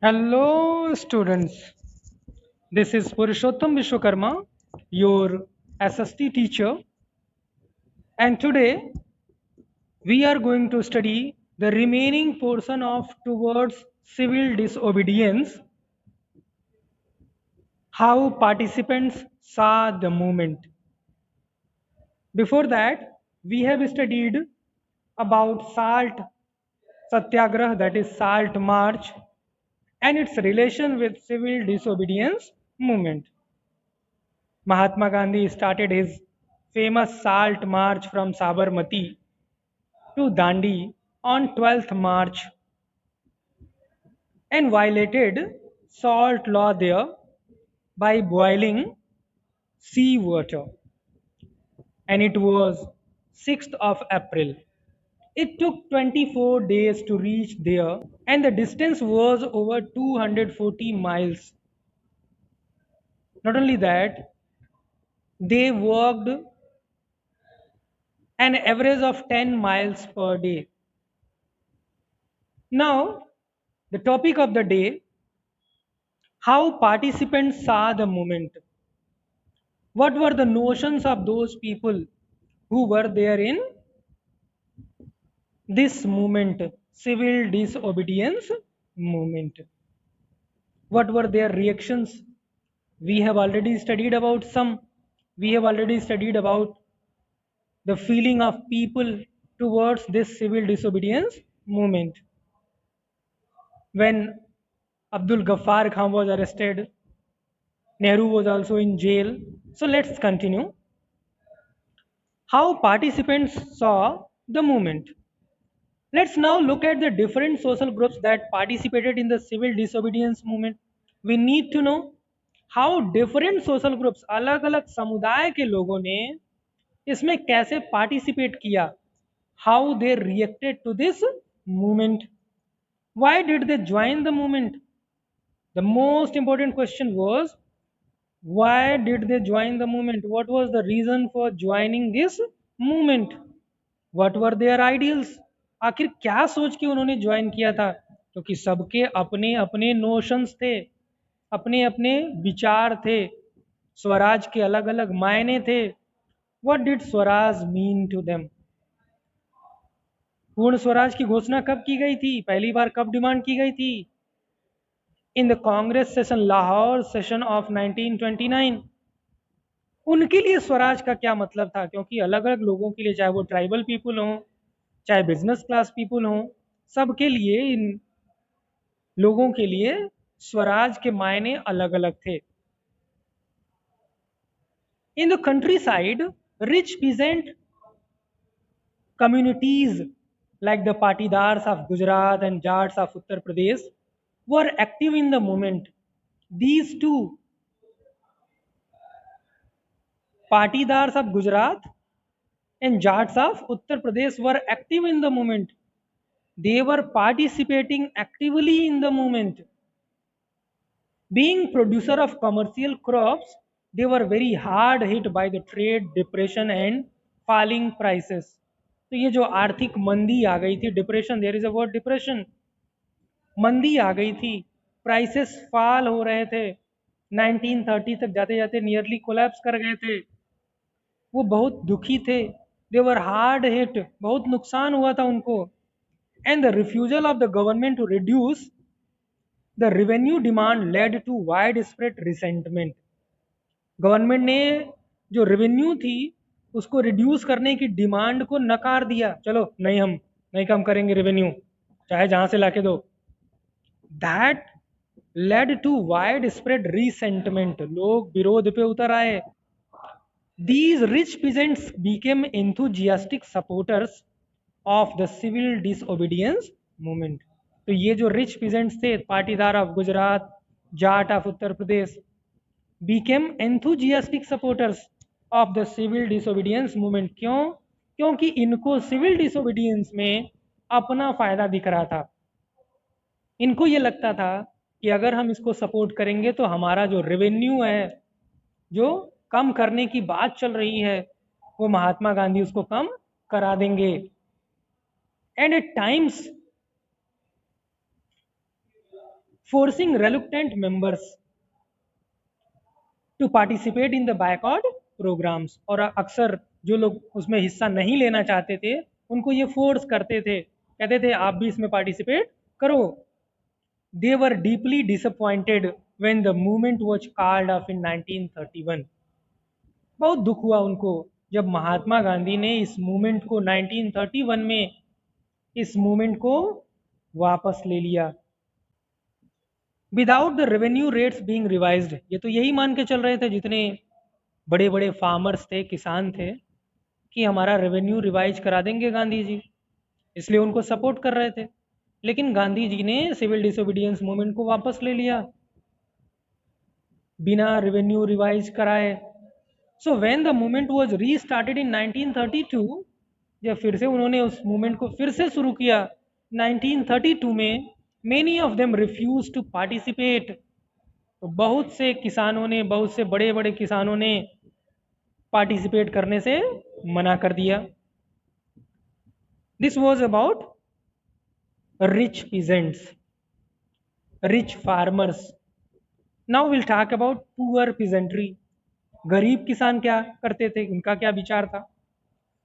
Hello, students. This is Purushottam Vishwakarma, your SST teacher, and today we are going to study the remaining portion of towards civil disobedience, how participants saw the movement. Before that, we have studied about salt satyagrah, that is salt march, and its relation with civil disobedience movement. Mahatma Gandhi started his famous Salt March from Sabarmati to Dandi on 12th March and violated salt law there by boiling sea water. And it was 6th of April. It took 24 days to reach there, and the distance was over 240 miles. Not only that, they walked an average of 10 miles per day. Now, the topic of the day, how participants saw the movement. What were the notions of those people who were there in this movement, civil disobedience movement? What were their reactions? We have already studied about some. We have already studied about the feeling of people towards this civil disobedience movement. When Abdul Ghaffar Khan was arrested, Nehru was also in jail. So let's continue. How participants saw the movement. Let's now look at the different social groups that participated in the civil disobedience movement. We need to know how different social groups, अलग अलग समुदाय के लोगों ने इसमें कैसे participate किया. How they reacted to this movement. Why did they join the movement? The most important question was, why did they join the movement? What was the reason for joining this movement? What were their ideals? आखिर क्या सोच के उन्होंने join किया था? क्योंकि सबके अपने अपने नोशंस थे, अपने अपने विचार थे, स्वराज के अलग अलग मायने थे. What did Swaraj mean to them? Purna Swaraj की घोषणा कब की गई थी? पहली बार कब डिमांड की गई थी? In the Congress session, Lahore session of 1929. उनके लिए स्वराज का क्या मतलब था? क्योंकि अलग अलग लोगों के लिए, चाहे वो ट्राइबल पीपल हों, चाहे बिजनेस क्लास पीपल हों, सबके लिए, इन लोगों के लिए स्वराज के मायने अलग अलग थे. In the country side, rich peasant communities like the Patidars of Gujarat and Jats of Uttar Pradesh were active in the movement. These two Patidars of Gujarat and Jats of Uttar Pradesh were active in the movement. They were participating actively in the movement. Being producer of commercial crops, they were very hard hit by the trade depression and falling prices. तो ये जो आर्थिक मंदी आ गई थी, depression, there is a word depression, मंदी आ गई थी, प्राइसेस फॉल हो रहे थे, 1930 तक जाते जाते नियरली कोलैप्स कर गए थे. वो बहुत दुखी थे, दे वर हार्ड हिट, बहुत नुकसान हुआ था उनको. And the refusal of the government to reduce the revenue demand led to widespread resentment. Government ने जो रेवेन्यू थी उसको रिड्यूस करने की डिमांड को नकार दिया. चलो नहीं, हम नहीं कम करेंगे रेवेन्यू, चाहे जहां से लाके दो. That led to widespread resentment. लोग विरोध पे उतर आए. These rich peasants became enthusiastic supporters of the civil disobedience movement. तो ये जो रिच पीजेंट्स थे, Patidar of Gujarat, Jat of Uttar Pradesh, became enthusiastic supporters of the civil disobedience movement. क्यों? क्योंकि इनको सिविल डिसोबीडियंस में अपना फायदा दिख रहा था. इनको ये लगता था कि अगर हम इसको सपोर्ट करेंगे तो हमारा जो रेवेन्यू है, जो कम करने की बात चल रही है, वो महात्मा गांधी उसको कम करा देंगे. And at times forcing reluctant members to participate in the boycott programs। और अक्सर जो लोग उसमें हिस्सा नहीं लेना चाहते थे उनको ये फोर्स करते थे, कहते थे आप भी इसमें पार्टिसिपेट करो। They were deeply disappointed when the movement was called off in 1931। बहुत दुख हुआ उनको जब महात्मा गांधी ने इस मूवमेंट को 1931 में इस मूवमेंट को वापस ले लिया। Without the revenue rates being revised, ये तो यही मान के चल रहे थे जितने बड़े बड़े फार्मर्स थे, किसान थे, कि हमारा रेवेन्यू रिवाइज करा देंगे गांधी जी, इसलिए उनको सपोर्ट कर रहे थे। लेकिन गांधी जी ने सिविल डिसोबीडियंस मूवमेंट को वापस ले लिया बिना रेवेन्यू रिवाइज कराए। So when the movement was restarted in 1932, जब फिर से उन्होंने उस मूवमेंट को फिर से शुरू किया 1932 में, many of them refuse to participate. तो बहुत से किसानों ने, बहुत से बड़े बड़े किसानों ने पार्टिसिपेट करने से मना कर दिया। This was about rich peasants, rich farmers. Now will talk about poor peasantry. गरीब किसान क्या करते थे, उनका क्या विचार था।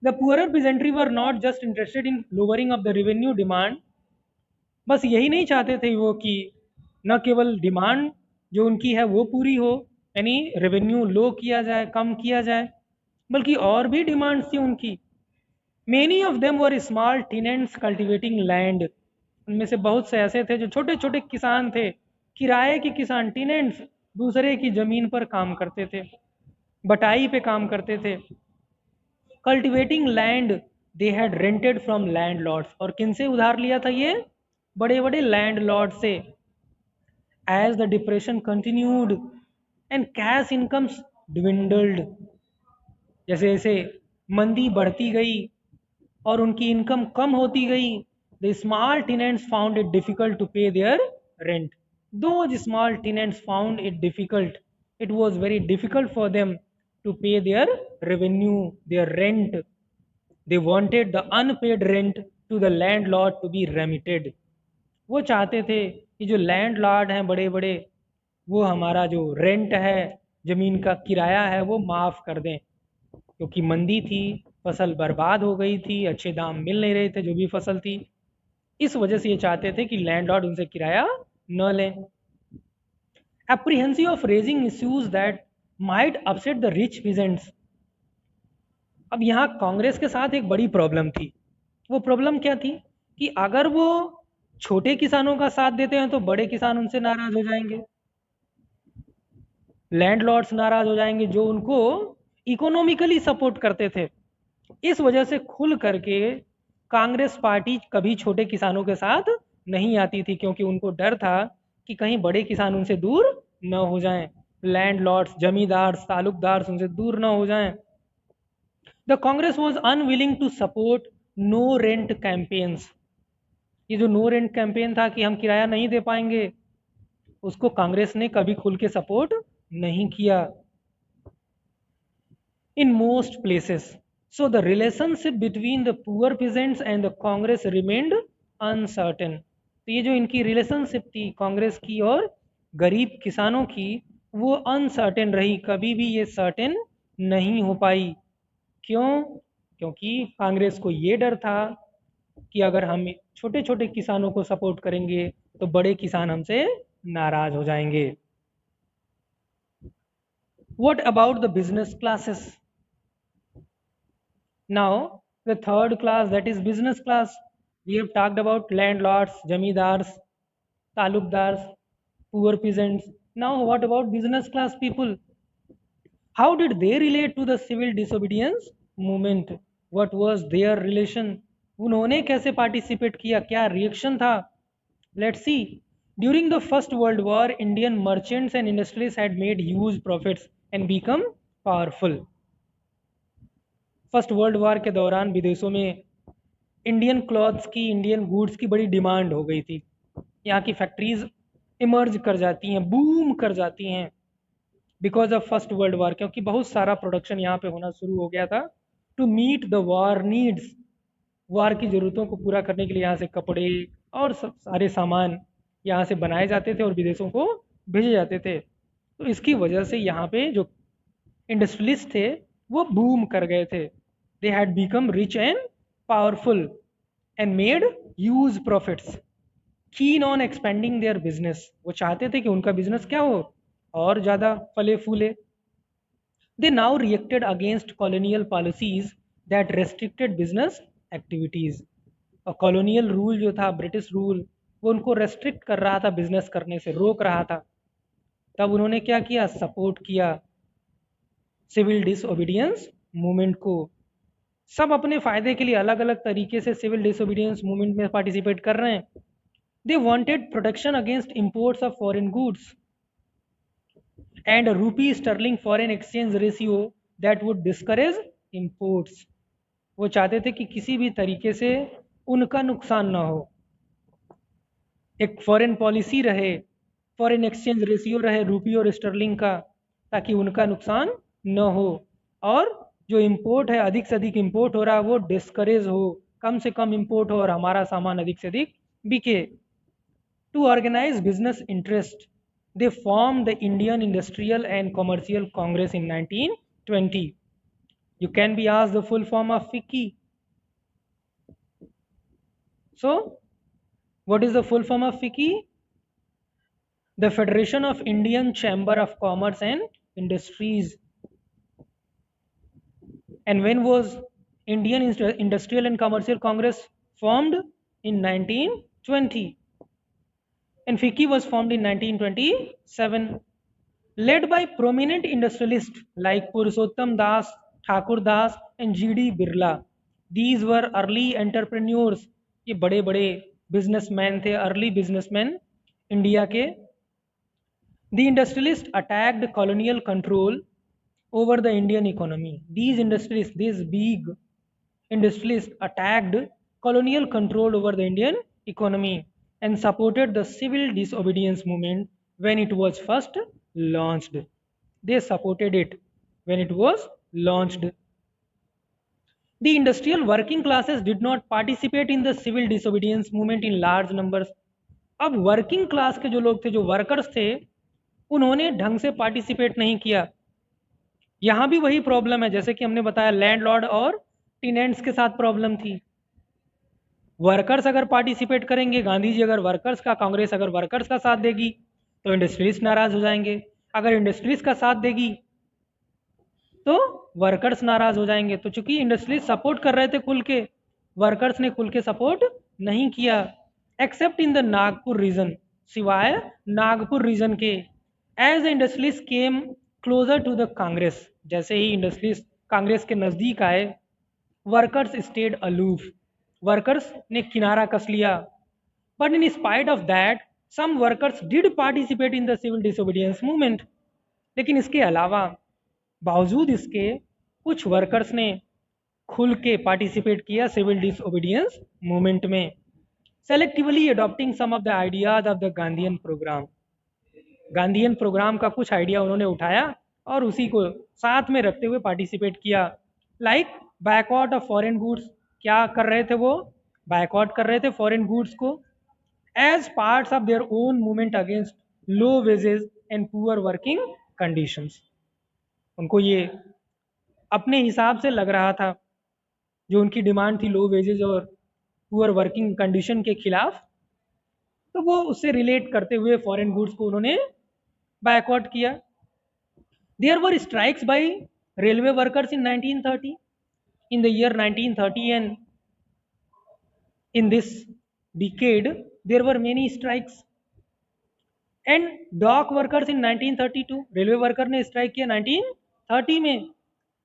The poor peasantry were not just interested in lowering of the revenue demand. बस यही नहीं चाहते थे वो कि न केवल डिमांड जो उनकी है वो पूरी हो, यानी रेवेन्यू लो किया जाए, कम किया जाए, बल्कि और भी डिमांड्स थी उनकी। Many of them were small tenants cultivating land. उनमें से बहुत से ऐसे थे जो छोटे छोटे किसान थे, किराए के किसान, टेनेंट्स, दूसरे की जमीन पर काम करते थे, बटाई पे काम करते थे। Cultivating land they had rented from landlords. और किन से उधार लिया था ये? बड़े बड़े लैंड लॉर्ड से। As the depression continued and cash incomes dwindled, जैसे जैसे मंदी बढ़ती गई और उनकी इनकम कम होती गई, the small tenants found it difficult to pay their rent. Those small tenants found it difficult, it was very difficult for them to pay their revenue, their rent. They wanted the unpaid rent to the landlord to be remitted। वो चाहते थे कि जो landlord हैं बड़े बड़े, वो हमारा जो रेंट है, ज़मीन का किराया है, वो माफ़ कर दें, क्योंकि मंदी थी, फसल बर्बाद हो गई थी, अच्छे दाम मिल नहीं रहे थे जो भी फसल थी। इस वजह से ये चाहते थे कि लैंडलॉर्ड उनसे किराया न लें। Apprehensive of raising issues that might upset the rich peasants. अब यहाँ कांग्रेस के साथ एक बड़ी प्रॉब्लम थी। वो प्रॉब्लम क्या थी कि अगर वो छोटे किसानों का साथ देते हैं तो बड़े किसान उनसे नाराज हो जाएंगे, लैंडलॉर्ड्स नाराज हो जाएंगे जो उनको इकोनॉमिकली सपोर्ट करते थे। इस वजह से खुल करके कांग्रेस पार्टी कभी छोटे किसानों के साथ नहीं आती थी, क्योंकि उनको डर था कि कहीं बड़े किसान उनसे दूर न हो जाएं, लैंडलॉर्ड्स, जमींदार, तालुकदार उनसे दूर न हो जाएं। The Congress was unwilling to support no rent campaigns. ये जो नो रेंट कैंपेन था कि हम किराया नहीं दे पाएंगे, उसको कांग्रेस ने कभी खुल के सपोर्ट नहीं किया in most places. So the relationship between the poor peasants and the Congress remained uncertain। तो ये जो इनकी रिलेशनशिप थी कांग्रेस की और गरीब किसानों की, वो अनसर्टेन रही, कभी भी ये सर्टेन नहीं हो पाई। क्यों? क्योंकि कांग्रेस को ये डर था कि अगर हम छोटे छोटे किसानों को सपोर्ट करेंगे तो बड़े किसान हमसे नाराज हो जाएंगे। What about the business classes? Now, the third class, that is business class. We have talked about landlords, jamidars, talukdars, poor peasants. Now, what about business class people? How did they relate to the civil disobedience movement? What was their relation? उन्होंने कैसे participate किया, क्या reaction था? Let's see. During the First World War, Indian merchants and industrialists had made huge profits and become powerful। First world war के दौरान विदेशों में Indian clothes की, इंडियन गुड्स की बड़ी डिमांड हो गई थी। यहाँ की फैक्ट्रीज इमर्ज कर जाती हैं, बूम कर जाती हैं because of first world war, क्योंकि बहुत सारा प्रोडक्शन यहाँ पे होना शुरू हो गया था to meet the war needs. War की ज़रूरतों को पूरा करने के लिए यहाँ से कपड़े और सब सारे सामान यहाँ से बनाए जाते थे और विदेशों को भेजे जाते थे। तो इसकी वजह से यहाँ पे जो इंडस्ट्रियलिस्ट थे वो बूम कर गए थे। They had become rich and powerful and made huge profits, keen on expanding their business. वो चाहते थे कि उनका बिजनेस क्या हो, और ज़्यादा फले फूले। They now reacted against colonial policies that restricted business activities. और कॉलोनियल रूल जो था, ब्रिटिश रूल, वो उनको रेस्ट्रिक्ट कर रहा था, बिजनेस करने से रोक रहा था। तब उन्होंने क्या किया, सपोर्ट किया सिविल डिसओबीडियंस मूवमेंट को। सब अपने फ़ायदे के लिए अलग अलग तरीके से सिविल डिसोबीडियंस मूवमेंट में पार्टिसिपेट कर रहे हैं। They wanted protection against imports of foreign goods and rupee sterling foreign exchange ratio that would discourage imports. वो चाहते थे कि किसी भी तरीके से उनका नुकसान ना हो, एक फॉरेन पॉलिसी रहे, फॉरेन एक्सचेंज रेशियो रहे रूपी और स्टर्लिंग का, ताकि उनका नुकसान न हो, और जो इंपोर्ट है, अधिक से अधिक इंपोर्ट हो रहा है, वो डिस्करेज हो, कम से कम इंपोर्ट हो और हमारा सामान अधिक से अधिक बिके। To organise business interest they form the Indian industrial and commercial Congress in 1920। You can be asked the full form of FICCI. So what is the full form of FICCI? The Federation of Indian Chamber of Commerce and Industries. And when was Indian Industrial and Commercial Congress formed? In 1920. And FICCI was formed in 1927. Led by prominent industrialists like Purushottam Das, Thakur Das and G.D. Birla. These were early entrepreneurs. ये बड़े बड़े businessman थे, early businessman India के। The industrialists attacked colonial control over the Indian economy. These industrialists, these big industrialists attacked colonial control over the Indian economy and supported the civil disobedience movement when it was first launched. They supported it when it was launched. The industrial working classes did not participate in the civil disobedience movement in large numbers. अब working class के जो लोग थे, जो workers थे, उन्होंने ढंग से पार्टिसिपेट नहीं किया। यहाँ भी वही प्रॉब्लम है, जैसे कि हमने बताया लैंडलॉर्ड और टेनेंट्स के साथ प्रॉब्लम थी। वर्कर्स अगर पार्टिसिपेट करेंगे, गांधी जी अगर वर्कर्स का, कांग्रेस अगर वर्कर्स का साथ देगी, तो इंडस्ट्रीज नाराज हो जाएंगे। अगर इंडस्ट्रीज का साथ देगी तो वर्कर्स नाराज हो जाएंगे। तो चूंकि इंडस्ट्रीज सपोर्ट कर रहे थे खुल के, वर्कर्स ने खुल के सपोर्ट नहीं किया, except in the Nagpur region, सिवाय नागपुर रीजन के। As the industries came closer to the Congress, जैसे ही इंडस्ट्रीज कांग्रेस के नज़दीक आए, वर्कर्स स्टेड अलूफ, वर्कर्स ने किनारा कस लिया। But in spite of that some workers did participate in the civil disobedience movement. लेकिन इसके अलावा, बावजूद इसके, कुछ वर्कर्स ने खुल के पार्टिसिपेट किया सिविल डिसओबीडियंस मूवमेंट में, selectively adopting some of the ideas of the Gandhian programme. Gandhian programme का कुछ आइडिया उन्होंने उठाया और उसी को साथ में रखते हुए पार्टिसिपेट किया। Like boycott of foreign goods. क्या कर रहे थे वो? बैकआउट कर रहे थे फॉरेन गुड्स को, as parts of their own movement against low wages and poor working conditions. उनको ये अपने हिसाब से लग रहा था, जो उनकी डिमांड थी लो वेजेज और पुअर वर्किंग कंडीशन के खिलाफ, तो वो उससे रिलेट करते हुए फॉरेन गुड्स को उन्होंने बैकआउट किया। There were strikes by railway workers in 1930, in the year 1930 and in this decade there were many strikes and dock workers in 1932। Railway worker ने स्ट्राइक किया 1930 में,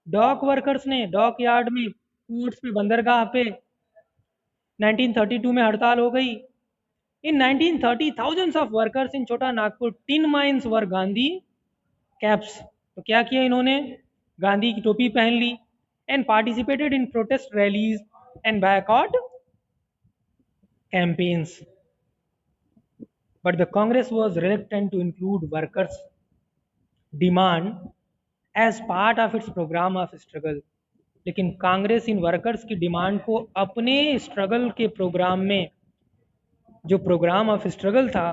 डॉक वर्कर्स ने dockyard में, ports पे, बंदरगाह पे 1932 में हड़ताल हो गई। In 1930 thousands of workers in Chota Nagpur tin mines were Gandhi caps. तो क्या किया इन्होंने? गांधी की टोपी पहन ली and participated in protest rallies and boycott campaigns. But the Congress was reluctant to include workers' demand as part of its program of struggle. लेकिन Congress in workers की डिमांड को अपने स्ट्रगल के प्रोग्राम में जो प्रोग्राम ऑफ स्ट्रगल था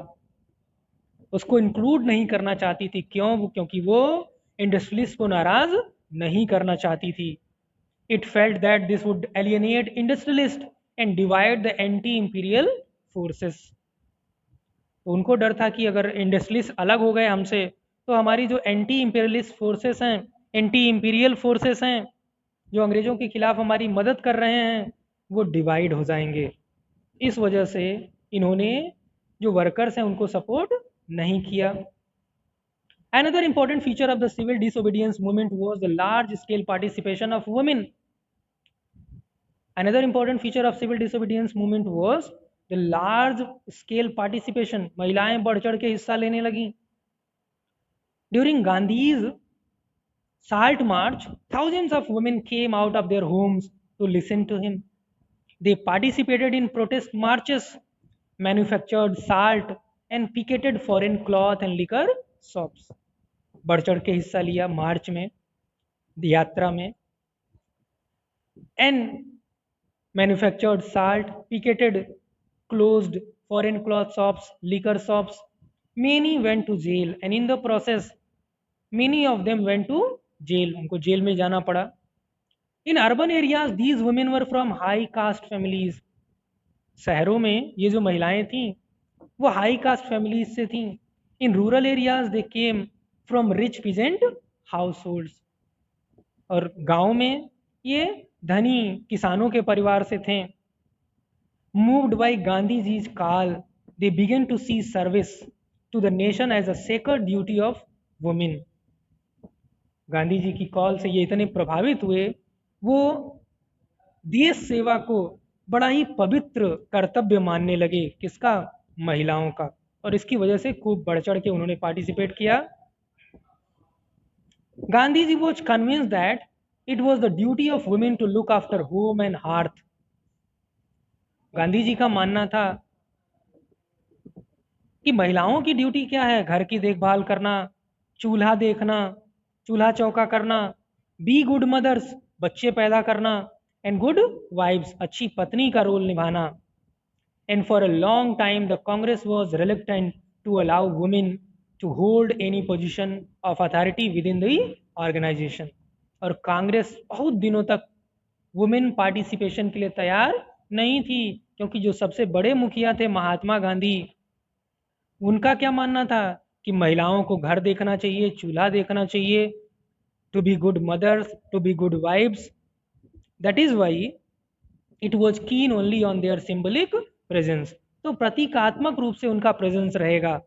उसको include नहीं करना चाहती थी। क्यों? क्योंकि वो इंडस्ट्रियलिस्ट को नाराज नहीं करना चाहती थी। It felt that this would alienate industrialist and divide the anti imperial forces. तो उनको डर था कि अगर इंडस्ट्रियलिस्ट अलग हो गए हमसे तो हमारी जो एंटी इंपीरियलिस्ट फोर्सेस हैं, एंटी इंपीरियल फोर्सेस हैं, जो अंग्रेज़ों के खिलाफ हमारी मदद कर रहे हैं, वो डिवाइड हो जाएंगे। इस वजह से इन्होंने जो वर्कर्स हैं उनको सपोर्ट नहीं किया। Another important feature of the civil disobedience movement was the large scale participation of women. Another important feature of civil disobedience movement was the large scale participation. महिलाएं बढ़ चढ़ के हिस्सा लेने लगी। During Gandhi's Salt March, thousands of women came out of their homes to listen to him. They participated in protest marches, manufactured salt, and picketed foreign cloth and liquor shops. बढ़ चढ़ के हिस्सा लिया मार्च में, यात्रा में, and manufactured salt, picketed, closed foreign cloth shops, liquor shops. Many went to jail, and in the process, many of them went to jail. उनको jail में जाना पड़ा। In urban areas, these women were from high caste families. शहरों में ये जो महिलाएं थीं वो हाई कास्ट फैमिलीज से थीं। In rural areas they came from rich peasant house holds. और गांव में ये धनी किसानों के परिवार से थे। Moved by Gandhi ji's call they began to see service to the nation as a sacred duty of women. Gandhi ji की कॉल से ये इतने प्रभावित हुए, वो देश सेवा को बड़ा ही पवित्र कर्तव्य मानने लगे। किसका? महिलाओं का। और इसकी वजह से खूब बढ़ चढ़ के उन्होंने पार्टिसिपेट किया। Gandhi ji was convinced that it was the duty of women to look after home and hearth. Gandhi ji का मानना था कि महिलाओं की ड्यूटी क्या है? घर की देखभाल करना, चूल्हा देखना, चूल्हा चौका करना, बी गुड मदर्स, बच्चे पैदा करना, एंड गुड वाइफ्स, अच्छी पत्नी का रोल निभाना। And for a long time, the Congress was reluctant to allow women to hold any position of authority within the organization. और कांग्रेस बहुत दिनों तक वुमेन पार्टिसिपेशन के लिए तैयार नहीं थी, क्योंकि जो सबसे बड़े मुखिया थे महात्मा गांधी, उनका क्या मानना था कि महिलाओं को घर देखना चाहिए, चूल्हा देखना चाहिए, to be good mothers, to be good wives. That is why it was keen only on their symbolic presence. तो प्रतीकात्मक रूप से उनका प्रेजेंस रहेगा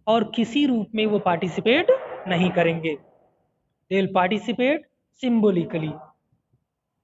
और किसी रूप में वो पार्टिसिपेट नहीं करेंगे। They will participate symbolically.